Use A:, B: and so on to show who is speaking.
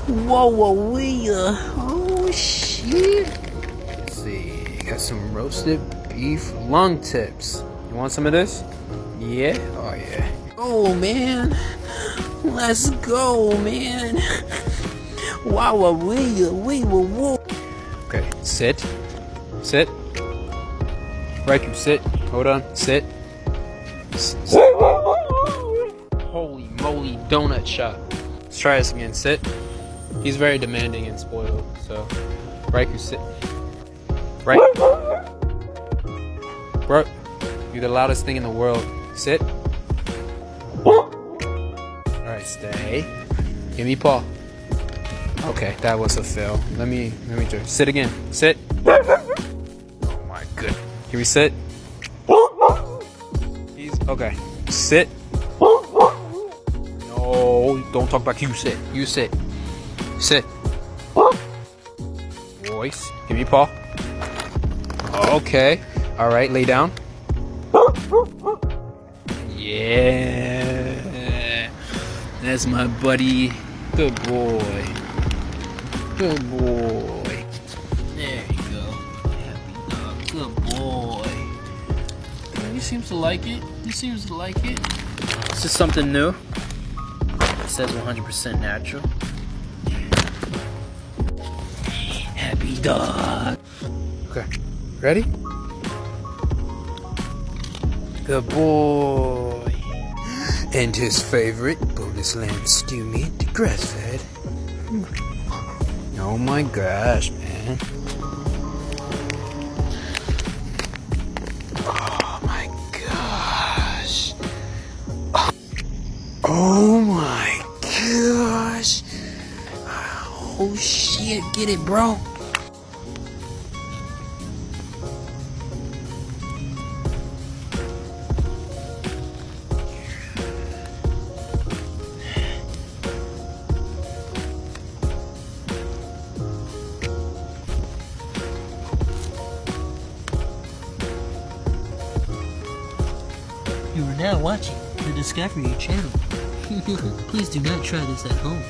A: Whoa, oh shit.
B: Let's see, got some roasted beef lung tips. You want some of this? Yeah? Oh yeah.
A: Oh man, let's go, man. Whoa.
B: Okay, sit. Riku, sit. Hold on, sit. Holy moly, donut shop. Let's try this again, sit. He's very demanding and spoiled, so Riku, sit. Right. Bro, you're the loudest thing in the world. Sit. Alright, stay. Give me paw. Okay, that was a fail. Let me just sit again. Sit. Oh my good. Can we sit? Okay. Sit. No, don't talk back. You sit. Sit. Voice. Give me paw. Okay. Alright, lay down. Yeah. That's my buddy. Good boy. There you go. Happy dog. Good boy. He seems to like it. This is something new. It says 100% natural. Happy dog. Okay. Ready? Good boy. And his favorite boneless lamb stew meat, grass-fed. Oh my gosh, man. Oh my gosh. Oh my gosh. Oh shit, get it, bro.
A: You are now watching the Discovery Channel. Please do not try this at home.